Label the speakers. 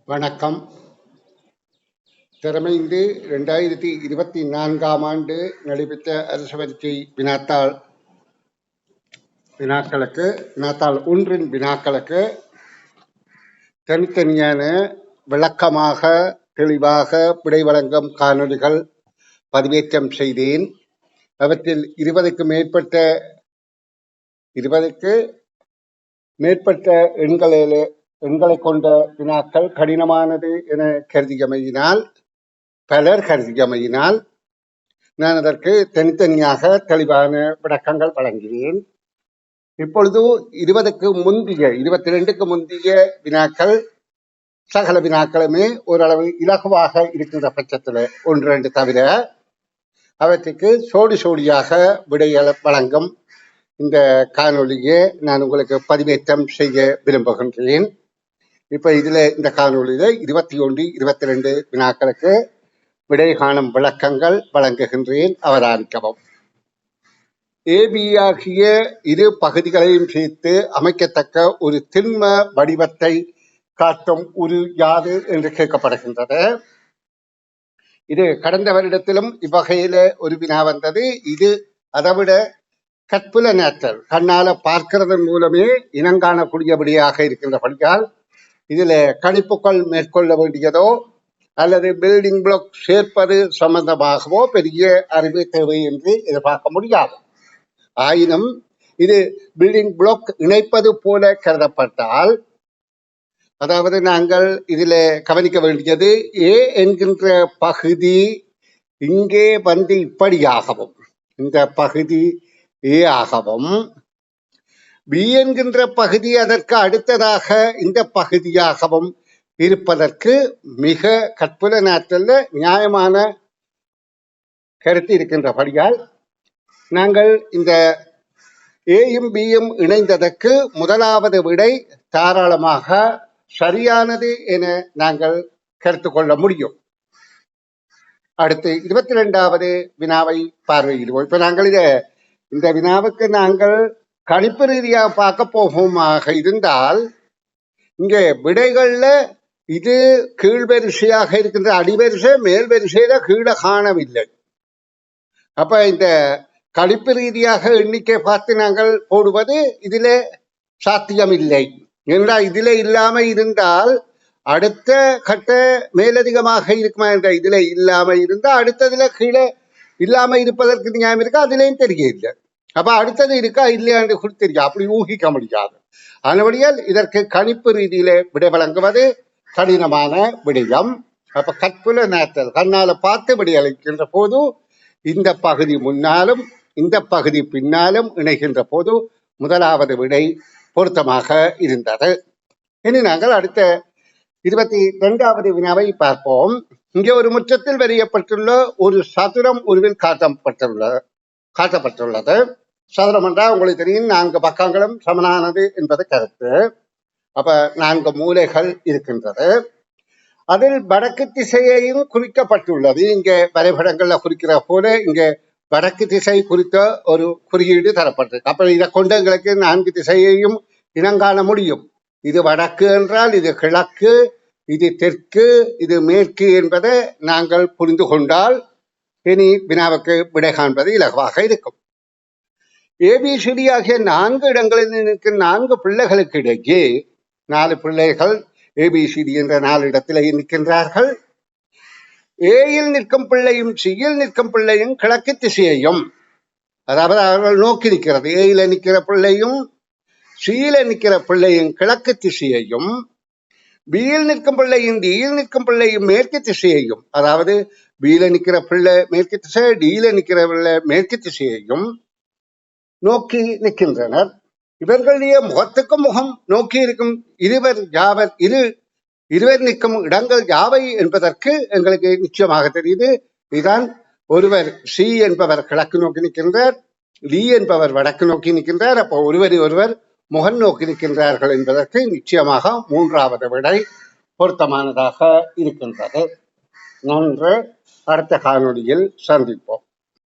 Speaker 1: வணக்கம். திறமைந்து 2024 நடைபெற்ற அரசு பரீட்சை வினாத்தாள் ஒன்றின் வினாக்களுக்கு தனித்தனியான விளக்கமாக தெளிவாக விடை வழங்கும் காணொலிகள் பதிவேற்றம் செய்தேன். அவற்றில் 20க்கு மேற்பட்ட எண்களை கொண்ட வினாக்கள் கடினமானது என பலர் கருதியமையினால் நான் அதற்கு தனித்தனியாக தெளிவான விளக்கங்கள் வழங்கினேன். இப்பொழுது 22க்கு முந்தைய வினாக்கள் சகல வினாக்களுமே ஓரளவு இலகுவாக இருக்கின்ற பட்சத்தில் ஒன்று ரெண்டு தவிர அவற்றுக்கு சோடியாக விடை வழங்கும் இந்த காணொலியை நான் உங்களுக்கு பதிவேற்றம் செய்ய விரும்புகின்றேன். இப்ப இந்த காணொலியில 21, 22 வினாக்களுக்கு விடை காணும் விளக்கங்கள் வழங்குகின்றேன். அவதானிக்கவும். ஏபி ஆகிய இரு பகுதிகளையும் சேர்த்து அமைக்கத்தக்க ஒரு திண்ம வடிவத்தை காட்டும் உரு யாது என்று கேட்கப்படுகின்றது. இது கடந்த வருடத்திலும் இவ்வகையில ஒரு வினா வந்தது. இது அதைவிட கற்புலனாற்றல் கண்ணால பார்க்கிறதன் மூலமே இனங்காணக்கூடியபடியாக இருக்கின்றபடியால் இதுல கணிப்புகள் மேற்கொள்ள வேண்டியதோ அல்லது பில்டிங் பிளாக் சேர்ப்பது சம்பந்தமாகவோ பெரிய அறிவு தேவை என்று எதிர்பார்க்க முடியாது. ஆயினும் இது பில்டிங் பிளாக் இணைப்பது போல கருதப்பட்டால், அதாவது நாங்கள் இதுல கவனிக்க வேண்டியது ஏ என்கின்ற பகுதி இங்கே வந்து இப்படியாகவும், இந்த பகுதி ஏ ஆகவும், பி என்கின்ற பகுதி அதற்கு அடுத்ததாக இந்த பகுதியாகவும் இருப்பதற்கு மிக கற்புலனாற்றல்ல நியாயமான கருத்து இருக்கின்றபடியால் நாங்கள் இந்த ஏயும் பியும் இணைந்ததற்கு முதலாவது விடை தாராளமாக சரியானது என நாங்கள் கருத்து கொள்ள முடியும். அடுத்து 22வது வினாவை பார்வையிடுவோம். இப்ப நாங்கள் இந்த வினாவுக்கு நாங்கள் கணிப்பு ரீதியாக பார்க்க போகுமாக இருந்தால் இங்கே விடைகள்ல இது கீழ்வரிசையாக இருக்கின்ற அடிவரிசை மேல் வரிசையில கீழே காணவில்லை. அப்ப இந்த கணிப்பு ரீதியாக எண்ணிக்கை பார்த்து நாங்கள் போடுவது இதிலே சாத்தியமில்லை. என்றால் இதிலே இல்லாம இருந்தால் அடுத்த கட்ட மேலதிகமாக இருக்குமா என்ற இதிலே இல்லாம இருந்தால் அடுத்ததுல கீழே இல்லாம இருப்பதற்கு நியாயம் இருக்கா, அதுலேயும் தெரியல. அப்ப அடுத்தது இருக்கா இல்லையா என்று குறித்திருக்கா, அப்படி ஊகிக்க முடியாது. அதன்படியால் இதற்கு கணிப்பு ரீதியில விடை வழங்குவது கடினமான விடயம். அப்ப கற்புலனாற்றல் கண்ணால பார்த்து விடையளிக்கின்ற போது இந்த பகுதி முன்னாலும் இந்த பகுதி பின்னாலும் இணைகின்ற போது முதலாவது விடை பொருத்தமாக இருந்தது. இனி நாங்கள் அடுத்த 22வது வினாவை பார்ப்போம். இங்கே ஒரு முற்றத்தில் வரையப்பட்டுள்ள ஒரு சதுரம் உருவில் காட்டப்பட்டுள்ளது. சதுரம் என்றால் உங்களுக்கு தெரியும் 4 பக்கங்களும் சமனானது என்பது கருத்து. அப்ப 4 மூலைகள் இருக்கின்றது. அதில் வடக்கு திசையையும் குறிக்கப்பட்டுள்ளது. இங்க வரைபடங்கள்ல குறிக்கிற போல இங்க வடக்கு திசை குறித்த ஒரு குறியீடு தரப்பட்டிருக்கு. அப்ப இதை கொண்டு எங்களுக்கு 4 திசையையும் இனங்காண முடியும். இது வடக்கு என்றால் இது கிழக்கு, இது தெற்கு, இது மேற்கு என்பதை நாங்கள் புரிந்து கொண்டால் இனி வினாவுக்கு விடை காண்பது இலகுவாக இருக்கும். ஏபிசிடி ஆகிய 4 இடங்களில் நிற்கும் 4 பிள்ளைகளுக்கு இடையே 4 பிள்ளைகள் ஏபிசிடி என்ற 4 இடத்திலே நிற்கின்றார்கள். ஏயில் நிற்கும் பிள்ளையும் சியில் நிற்கும் பிள்ளையும் கிழக்கு திசையையும், அதாவது அவர்கள் நோக்கி நிற்கிறது. ஏயில நிற்கிற பிள்ளையும் சியில நிற்கிற பிள்ளையும் கிழக்கு திசையையும், பியில் நிற்கும் பிள்ளையும் டியில் நிற்கும் பிள்ளையும் மேற்கு திசையையும், அதாவது பியில நிற்கிற பிள்ளை மேற்கு திசை, டியில நிற்கிற பிள்ளை மேற்கு திசையையும் நோக்கி நிற்கின்றனர். இவர்களுடைய முகத்துக்கும் முகம் நோக்கி இருக்கும் இருவர் நிற்கும் இடங்கள் யாவை என்பதற்கு எங்களுக்கு நிச்சயமாக தெரியுது. இதுதான் ஒருவர் சி என்பவர் கிழக்கு நோக்கி நிற்கின்றார், டி என்பவர் வடக்கு நோக்கி நிற்கின்றார். அப்போ ஒருவர் முகம் நோக்கி நிற்கின்றார்கள் என்பதற்கு நிச்சயமாக 3வது விடை பொருத்தமானதாக இருக்கின்றது. நன்று. அடுத்த காணொலியில் சந்திப்போம்.